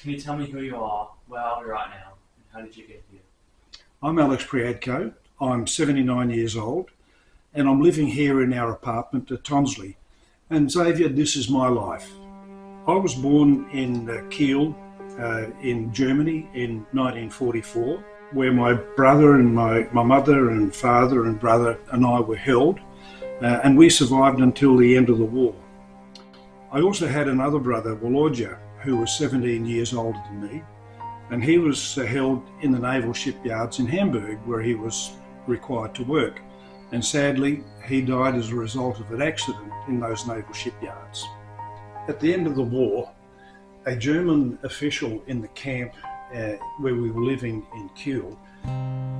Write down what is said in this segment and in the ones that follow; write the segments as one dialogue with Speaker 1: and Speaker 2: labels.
Speaker 1: can you tell me who you are, where are we right now, and how did you get here?
Speaker 2: I'm Alex Priadko. I'm 79 years old and I'm living here in our apartment at Tonsley. And Xavier, this is my life. I was born in Kiel in Germany in 1944, where my brother and my mother and father and brother and I were held, and we survived until the end of the war. I also had another brother, Volodya, who was 17 years older than me, and he was held in the naval shipyards in Hamburg, where he was required to work. And sadly, he died as a result of an accident in those naval shipyards. At the end of the war, a German official in the camp where we were living in Kiel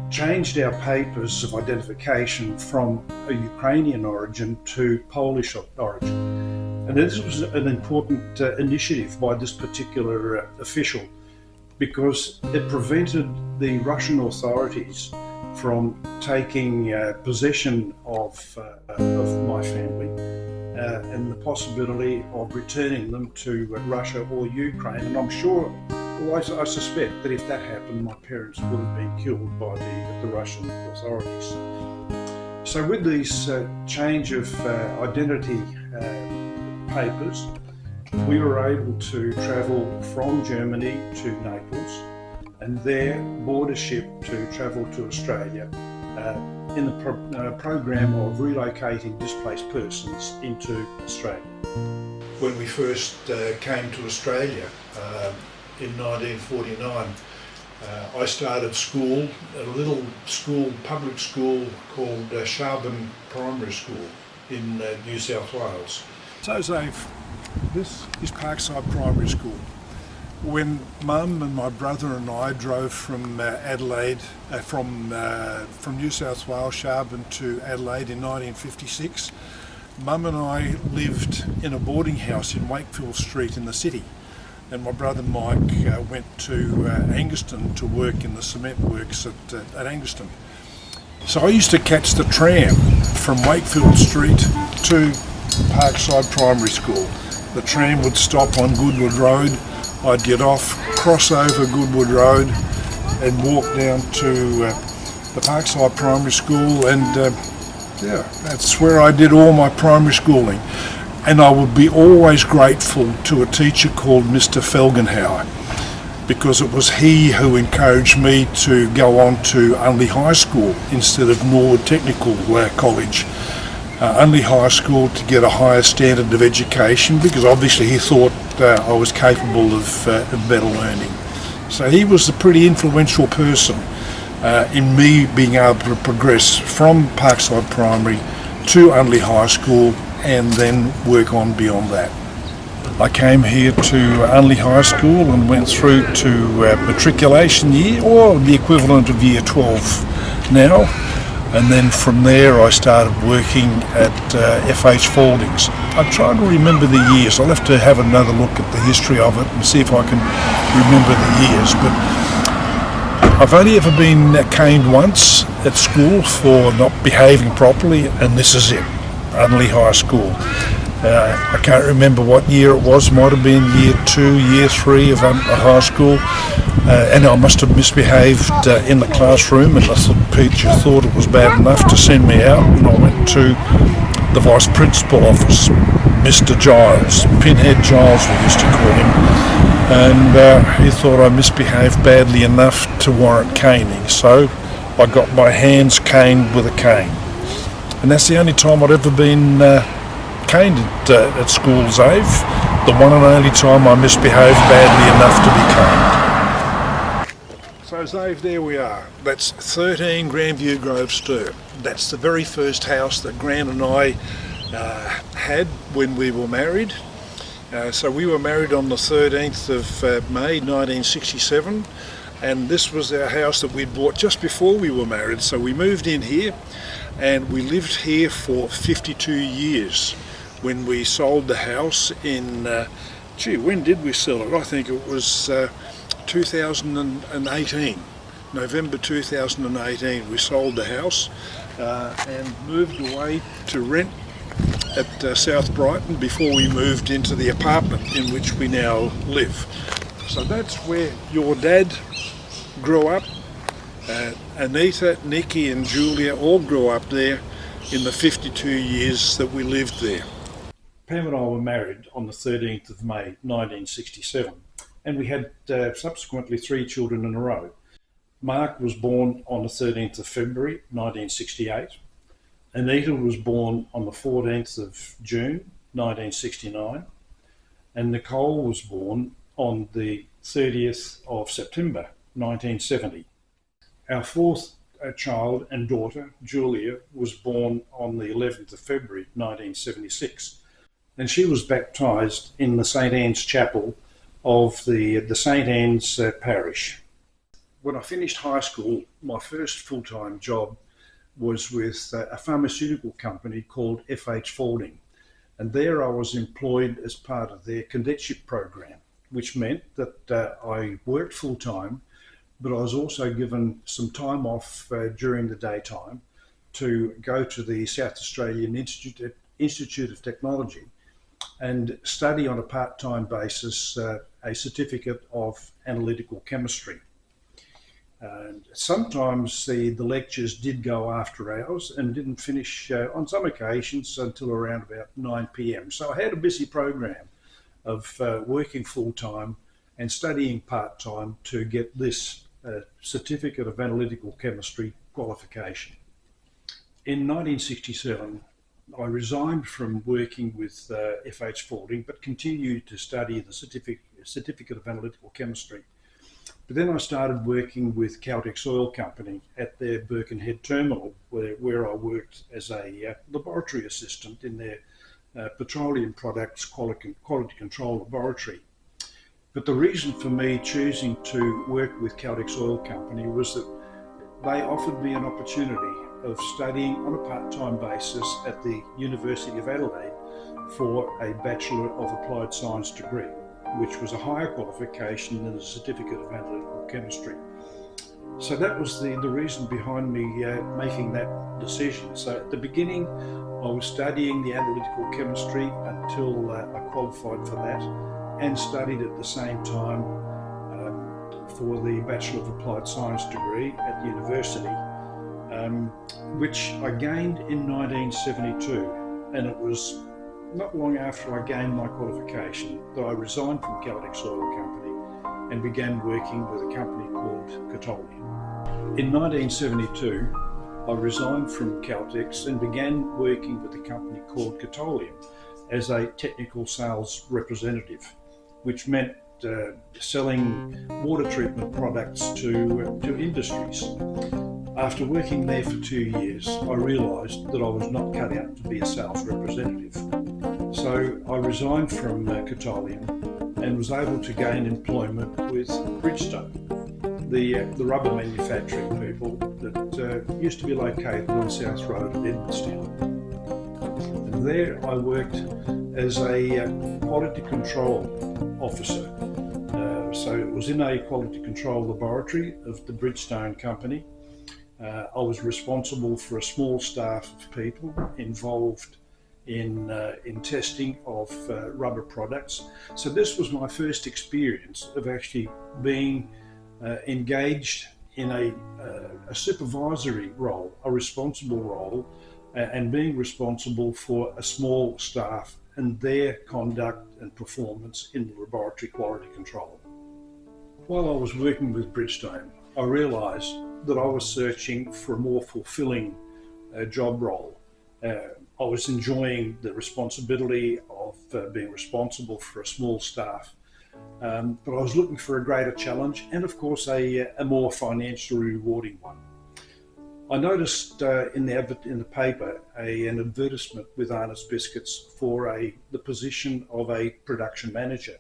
Speaker 2: changed our papers of identification from a Ukrainian origin to Polish origin. And this was an important initiative by this particular official, because it prevented the Russian authorities from taking possession of my family and the possibility of returning them to Russia or Ukraine. And I'm sure, well, I suspect that if that happened, my parents would have been killed by the Russian authorities. So with these change of identity papers, we were able to travel from Germany to Naples and there board a ship to travel to Australia in the program of relocating displaced persons into Australia. When we first came to Australia in 1949, I started school at a little school, public school called Sharbon Primary School in New South Wales. So Zave, this is Parkside Primary School. When Mum and my brother and I drove from Adelaide, from New South Wales, Sharbon to Adelaide in 1956, Mum and I lived in a boarding house in Waitfeel Street in the city, and my brother Mike went to Anguston to work in the cement works at Anguston. So I used to catch the tram from Wakefield Street to Parkside Primary School. The tram would stop on Goodwood Road. I'd get off, cross over Goodwood Road and walk down to the Parkside Primary School, and yeah, that's where I did all my primary schooling. And I would be always grateful to a teacher called Mr. Felgenhauer, because it was he who encouraged me to go on to Unley High School instead of Norwood Technical College. Unley High School to get a higher standard of education, because obviously he thought I was capable of better learning. So he was a pretty influential person in me being able to progress from Parkside Primary to Unley High School and then work on beyond that. I came here to Unley High School and went through to matriculation year, or the equivalent of year 12 now. And then from there I started working at FH Fauldings. I'm trying to remember the years. I'll have to have another look at the history of it and see if I can remember the years. But I've only ever been caned once at school for not behaving properly, and this is it, Unley High School. I can't remember what year it was. Might have been year 2, year 3 of high school. And I must have misbehaved in the classroom, and the teacher thought it was bad enough to send me out, and I went to the vice principal office, Mr. Giles, Pinhead Giles we used to call him, and he thought I misbehaved badly enough to warrant caning, so I got my hands caned with a cane. And that's the only time I'd ever been caned at school, Zave. The one and only time I misbehaved badly enough to be caned. So Zave, there we are. That's 13 Grandview Grove Stir. That's the very first house that Gran and I had when we were married. So we were married on the 13th of May 1967, and this was our house that we'd bought just before we were married. So we moved in here and we lived here for 52 years. When we sold the house in, when did we sell it? I think it was 2018, November 2018, we sold the house and moved away to rent at South Brighton before we moved into the apartment in which we now live. So that's where your dad grew up. Anita, Nicky and Julia all grew up there in the 52 years that we lived there. Pam and I were married on the 13th of May 1967, and we had subsequently 3 children in a row. Mark was born on the 13th of February 1968. Anita was born on the 14th of June 1969, and Nicole was born on the 30th of September 1970. Our 4th child and daughter, Julia, was born on the 11th of February 1976, and she was baptised in the St Anne's Chapel of the St Anne's parish. When I finished high school, my first full-time job was with a pharmaceutical company called FH Fording, and there I was employed as part of their cadetship program, which meant that I worked full-time, but I was also given some time off during the daytime to go to the South Australian Institute of Technology and study on a part-time basis a certificate of analytical chemistry. And sometimes the lectures did go after hours and didn't finish on some occasions until around about 9 p.m. So I had a busy program of working full-time and studying part-time to get this certificate of analytical chemistry qualification. In 1967, I resigned from working with FH Fording, but continued to study the certificate of analytical chemistry. But then I started working with Celtics Oil Company at their Birkenhead terminal, where I worked as a laboratory assistant in their petroleum products quality control laboratory. But the reason for me choosing to work with Celtics Oil Company was that they offered me an opportunity of studying on a part-time basis at the University of Adelaide for a Bachelor of Applied Science degree, which was a higher qualification than a Certificate of Analytical Chemistry. So that was the reason behind me making that decision. So at the beginning, I was studying the analytical chemistry until I qualified for that, and studied at the same time for the Bachelor of Applied Science degree at the university, which I gained in 1972, and it was not long after I gained my qualification that I resigned from Celtics Oil Company and began working with a company called Catolian. In 1972, I resigned from Celtics and began working with a company called Catolian as a technical sales representative, which meant selling water treatment products to industries. After working there for 2 years, I realised that I was not cut out to be a sales representative. So I resigned from Catolian and was able to gain employment with Bridgestone, the rubber manufacturing people that used to be located on South Road at Edmondstown. And there I worked as a quality control officer. So it was in a quality control laboratory of the Bridgestone company. I was responsible for a small staff of people involved in testing of rubber products. So this was my first experience of actually being engaged in a supervisory role, a responsible role, and being responsible for a small staff and their conduct and performance in the laboratory quality control. While I was working with Bridgestone, I realised that I was searching for a more fulfilling job role. I was enjoying the responsibility of being responsible for a small staff, but I was looking for a greater challenge and, of course, a more financially rewarding one. I noticed in the paper an advertisement with Arnotts Biscuits for the position of a production manager.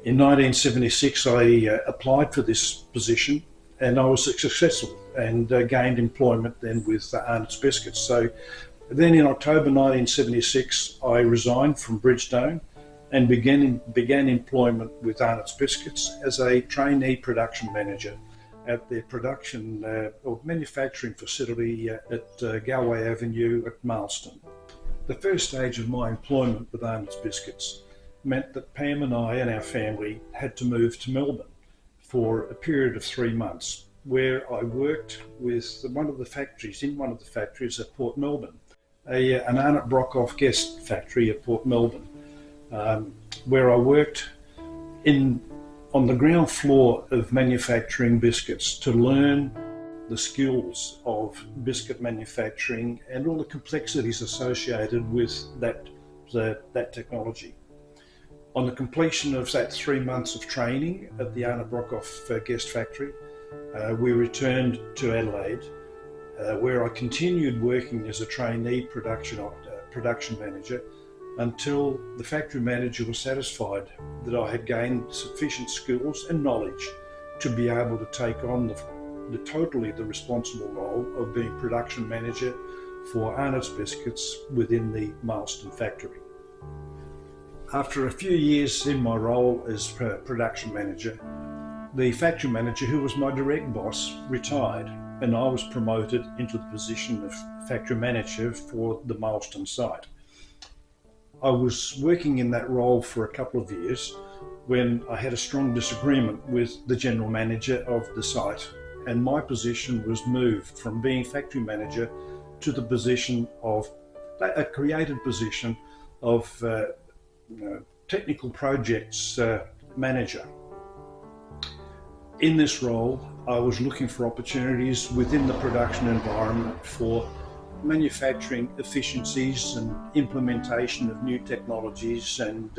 Speaker 2: In 1976, I applied for this position, and I was successful and gained employment then with Arnotts Biscuits. So then in October 1976, I resigned from Bridgestone and began employment with Arnotts Biscuits as a trainee production manager at their production or manufacturing facility at Galway Avenue at Marston. The first stage of my employment with Arnotts Biscuits meant that Pam and I and our family had to move to Melbourne for a period of 3 months, where I worked with one of the factories at Port Melbourne, an Arnott Brockhoff guest factory at Port Melbourne, where I worked on the ground floor of manufacturing biscuits to learn the skills of biscuit manufacturing and all the complexities associated with that technology. On the completion of that 3 months of training at the Arnott Brockhoff guest factory, we returned to Adelaide, where I continued working as a trainee production manager until the factory manager was satisfied that I had gained sufficient skills and knowledge to be able to take on the responsible role of being production manager for Arnott's biscuits within the Marston factory. After a few years in my role as production manager, the factory manager, who was my direct boss, retired, and I was promoted into the position of factory manager for the Marston site. I was working in that role for a couple of years when I had a strong disagreement with the general manager of the site, and my position was moved from being factory manager to the position of a created position of technical projects manager. In this role, I was looking for opportunities within the production environment for manufacturing efficiencies and implementation of new technologies and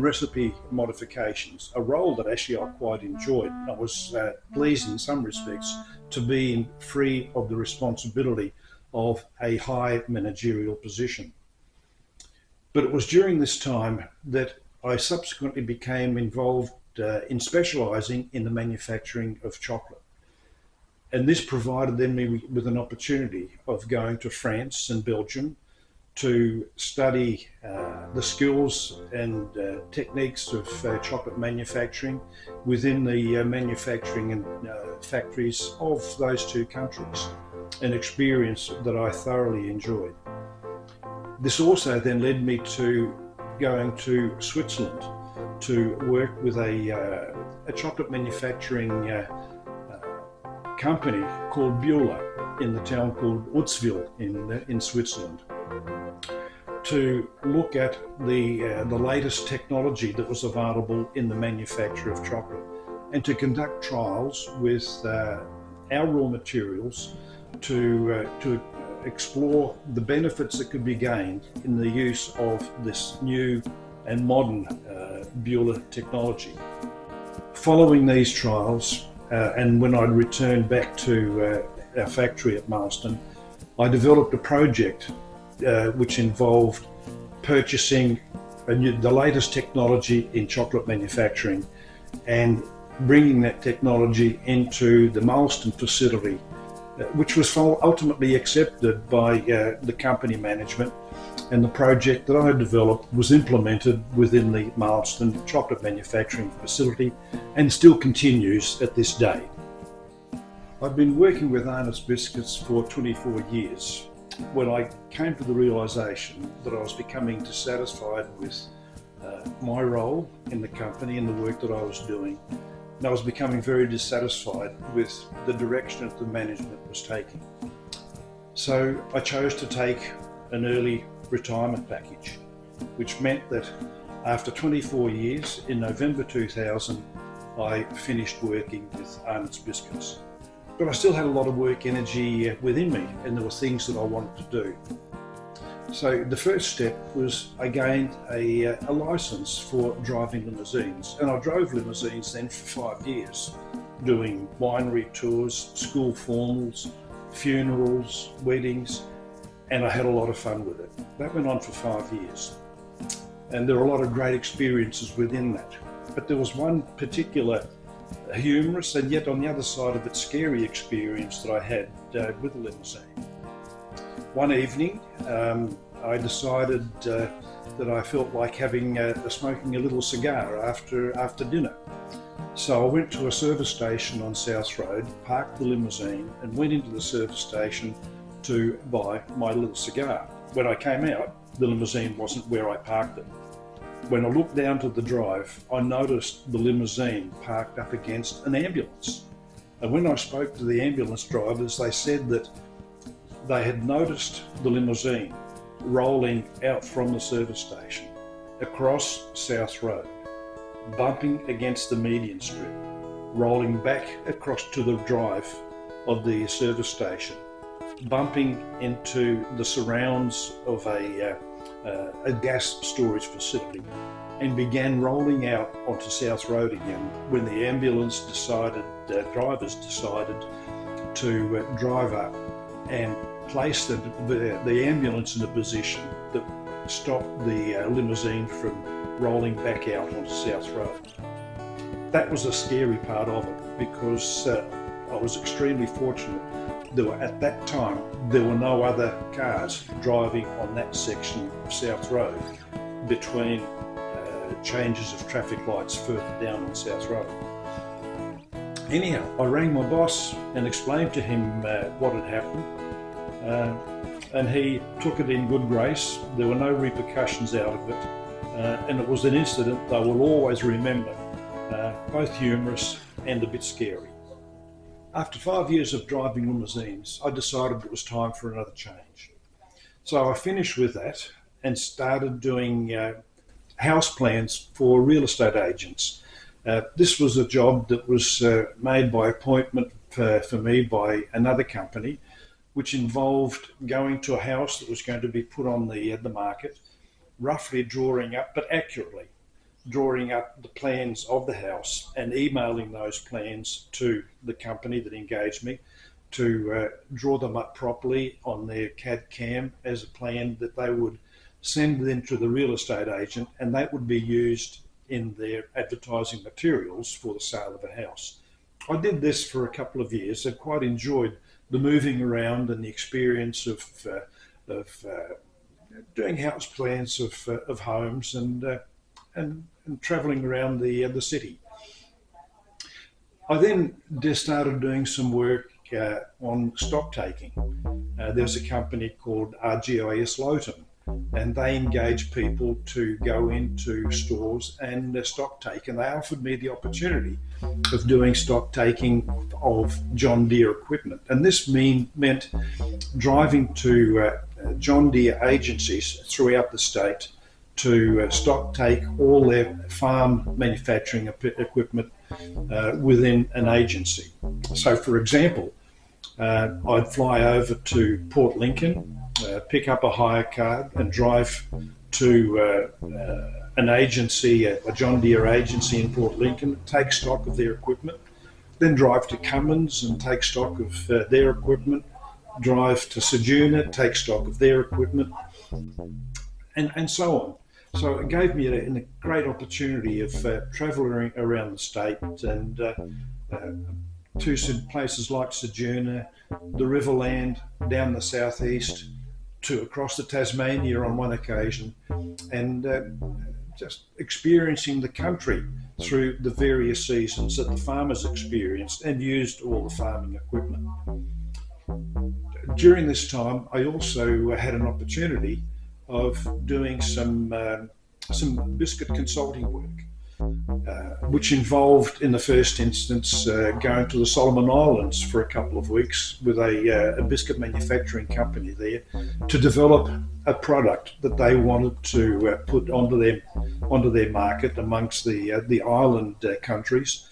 Speaker 2: recipe modifications, a role that actually I quite enjoyed. I was pleased in some respects to be free of the responsibility of a high managerial position. But it was during this time that I subsequently became involved in specialising in the manufacturing of chocolate. And this provided then me with an opportunity of going to France and Belgium to study the skills and techniques of chocolate manufacturing within the manufacturing and factories of those two countries, an experience that I thoroughly enjoyed. This also then led me to going to Switzerland to work with a chocolate manufacturing company called Bühler in the town called Waitfeel in Switzerland, to look at the latest technology that was available in the manufacture of chocolate, and to conduct trials with our raw materials to explore the benefits that could be gained in the use of this new and modern Bühler technology. Following these trials, and when I'd returned back to our factory at Marston, I developed a project which involved purchasing the latest technology in chocolate manufacturing and bringing that technology into the Marston facility, which was ultimately accepted by the company management, and the project that I had developed was implemented within the Marston chocolate manufacturing facility and still continues at this day. I've been working with Arnott's biscuits for 24 years when I came to the realisation that I was becoming dissatisfied with my role in the company and the work that I was doing. And I was becoming very dissatisfied with the direction that the management was taking. So I chose to take an early retirement package, which meant that after 24 years, in November 2000, I finished working with Arnott's biscuits. But I still had a lot of work energy within me, and there were things that I wanted to do. So the first step was I gained a license for driving limousines, and I drove limousines then for 5 years, doing winery tours, school formals, funerals, weddings, and I had a lot of fun with it. That went on for 5 years, and there were a lot of great experiences within that. But there was one particular humorous and yet on the other side of it scary experience that I had with a limousine. One evening I decided that I felt like smoking a little cigar after dinner. So I went to a service station on South Road, parked the limousine and went into the service station to buy my little cigar. When I came out, the limousine wasn't where I parked it. when I looked down to the drive, I noticed the limousine parked up against an ambulance. And when I spoke to the ambulance drivers, they said that they had noticed the limousine rolling out from the service station across South Road, bumping against the median strip, rolling back across to the drive of the service station, bumping into the surrounds of a gas storage facility, and began rolling out onto South Road again when the ambulance drivers decided to drive up and place the ambulance in a position that stopped the limousine from rolling back out onto South Road. That was a scary part of it, because I was extremely fortunate. At that time, there were no other cars driving on that section of South Road between changes of traffic lights further down on South Road. Anyhow, I rang my boss and explained to him what had happened, and he took it in good grace. There were no repercussions out of it, and it was an incident they will always remember, both humorous and a bit scary. After 5 years of driving limousines, I decided it was time for another change. So I finished with that and started doing house plans for real estate agents. This was a job that was made by appointment for me by another company, which involved going to a house that was going to be put on the market, roughly drawing up, but accurately, drawing up the plans of the house and emailing those plans to the company that engaged me to draw them up properly on their CAD/CAM as a plan that they would send then to the real estate agent, and that would be used in their advertising materials for the sale of a house. I did this for a couple of years and quite enjoyed the moving around and the experience of doing house plans of homes and travelling around the city. I then just started doing some work on stock taking. There's a company called RGIS Lowton, and they engage people to go into stores and stock take, and they offered me the opportunity of doing stock taking of John Deere equipment. And this meant driving to John Deere agencies throughout the state to stock take all their farm manufacturing equipment within an agency. So for example, I'd fly over to Port Lincoln, pick up a hire card and drive to an agency, a John Deere agency in Port Lincoln, take stock of their equipment, then drive to Cummins and take stock of their equipment, drive to Sejourner, take stock of their equipment, and so on. So it gave me a great opportunity of travelling around the state and to some places like Sejourner, the Riverland, down the southeast, to across the Tasmania on one occasion, and just experiencing the country through the various seasons that the farmers experienced and used all the farming equipment. During this time, I also had an opportunity of doing some biscuit consulting work, which involved, in the first instance, going to the Solomon Islands for a couple of weeks with a biscuit manufacturing company there to develop a product that they wanted to put onto their market amongst the island countries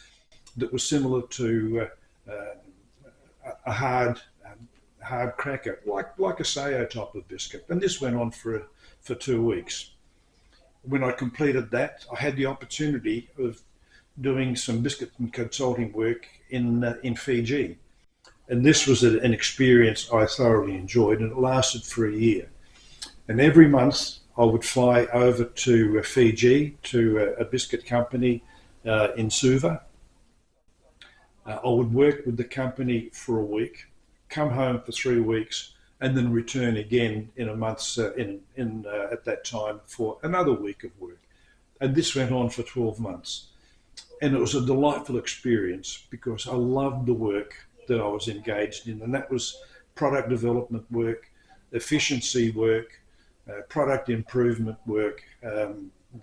Speaker 2: that was similar to a hard cracker, like a Sayo type of biscuit. And this went on for 2 weeks. When I completed that, I had the opportunity of doing some biscuit and consulting work in Fiji. And this was an experience I thoroughly enjoyed, and it lasted for a year. And every month I would fly over to Fiji to a biscuit company in Suva. I would work with the company for a week, come home for 3 weeks, and then return again in a month's at that time for another week of work. And this went on for 12 months. And it was a delightful experience because I loved the work that I was engaged in, and that was product development work, efficiency work, product improvement work,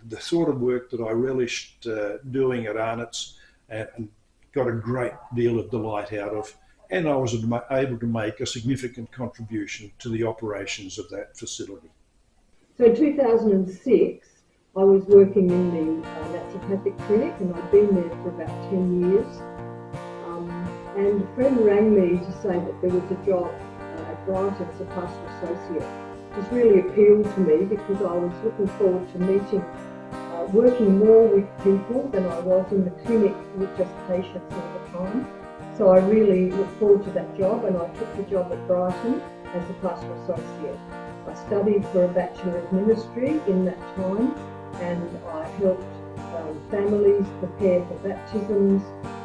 Speaker 2: the sort of work that I relished doing at Arnotts and got a great deal of delight out of, and I was able to make a significant contribution to the operations of that facility.
Speaker 3: So in 2006, I was working in the naturopathic clinic, and I'd been there for about 10 years. And a friend rang me to say that there was a job at Brighton as a pastoral associate. This really appealed to me because I was looking forward to meeting, working more with people than I was in the clinic with just patients all the time. So I really looked forward to that job, and I took the job at Brighton as a pastoral associate. I studied for a Bachelor of Ministry in that time, and I helped families prepare for baptisms,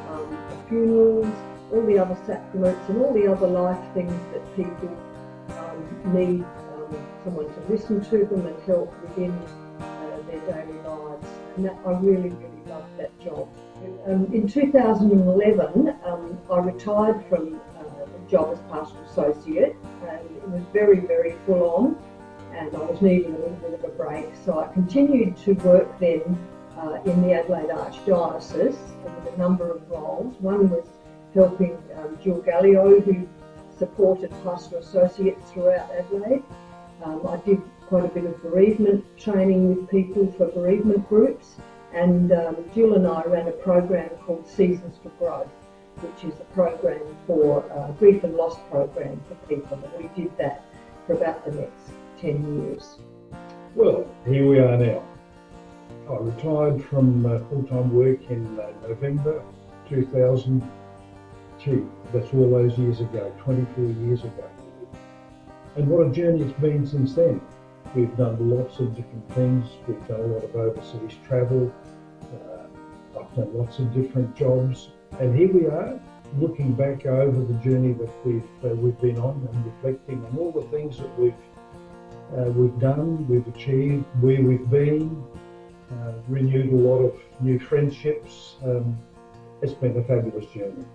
Speaker 3: for funerals, all the other sacraments and all the other life things that people need someone to listen to them and help within their daily lives. And that, I really, really loved that job. In 2011, I retired from the job as pastoral associate, and it was very, very full on, and I was needing a little bit of a break. So I continued to work then in the Adelaide Archdiocese with a number of roles. One was helping Jill Gallio, who supported pastoral associates throughout Adelaide. I did quite a bit of bereavement training with people for bereavement groups, and Jill and I ran a program called Seasons for Growth, which is a program for grief and loss program for people, and we did that for about the next 10 years.
Speaker 2: Well, here we are now. I retired from full-time work in November 2000. Gee, that's all those years ago, 24 years ago. And what a journey it's been since then. We've done lots of different things. We've done a lot of overseas travel. I've done lots of different jobs. And here we are, looking back over the journey that we've been on and reflecting on all the things that we've done, we've achieved, where we've been, renewed a lot of new friendships. It's been a fabulous journey.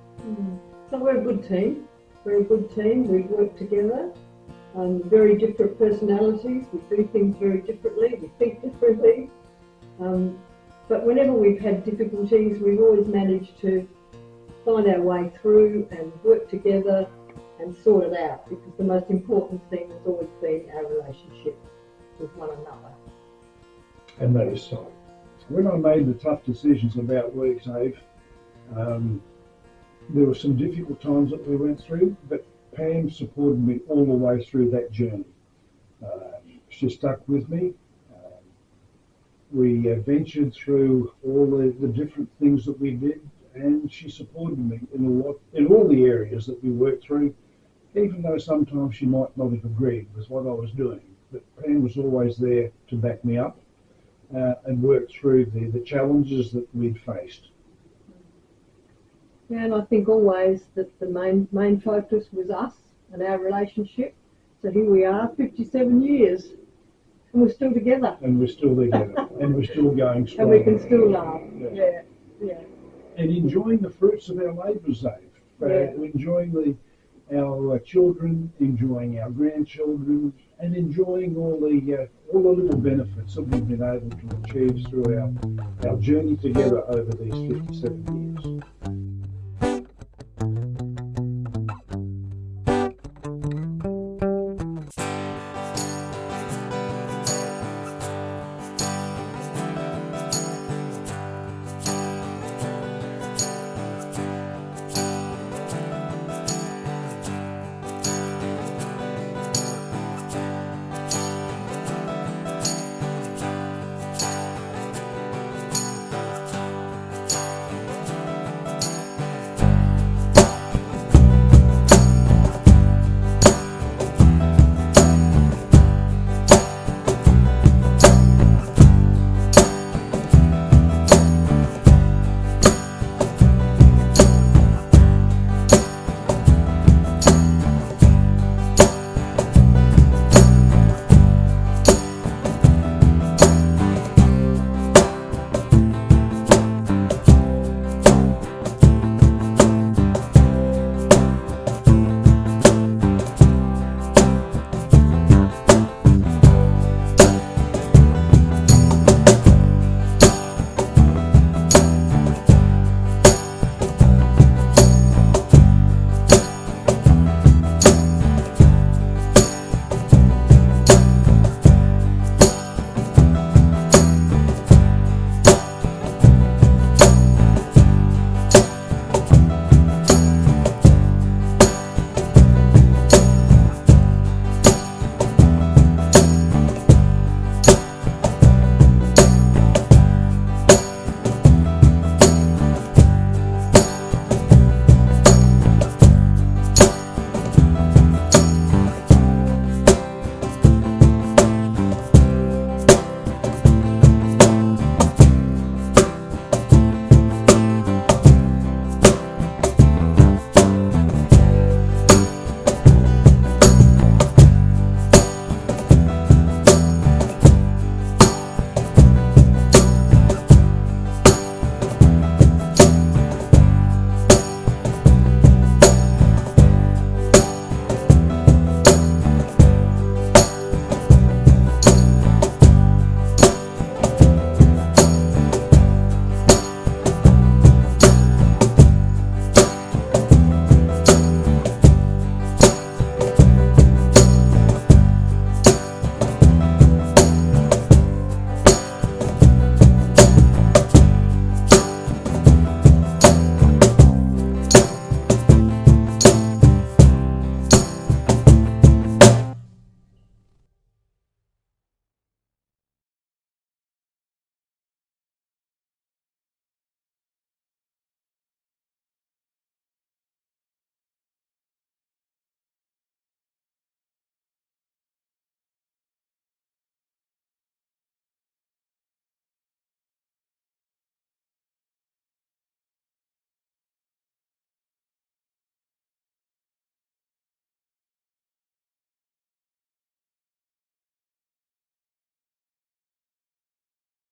Speaker 3: So we're a good team, very good team. We work together, very different personalities. We do things very differently, we think differently. But whenever we've had difficulties, we've always managed to find our way through and work together and sort it out, because the most important thing has always been our relationship with one another.
Speaker 2: And that is so. When I made the tough decisions about work, Xavier, there were some difficult times that we went through, but Pam supported me all the way through that journey. She stuck with me. We ventured through all the different things that we did, and she supported me in all the areas that we worked through, even though sometimes she might not have agreed with what I was doing. But Pam was always there to back me up and work through the challenges that we'd faced.
Speaker 3: Yeah, and I think always that the main focus was us and our relationship. So here we are, 57 years, and we're still together.
Speaker 2: And we're still together, and we're still going strong.
Speaker 3: And we can still laugh. Yeah.
Speaker 2: And enjoying the fruits of our labours, Dave. Enjoying our children, enjoying our grandchildren, and enjoying all the little benefits that we've been able to achieve through our journey together over these 57 years.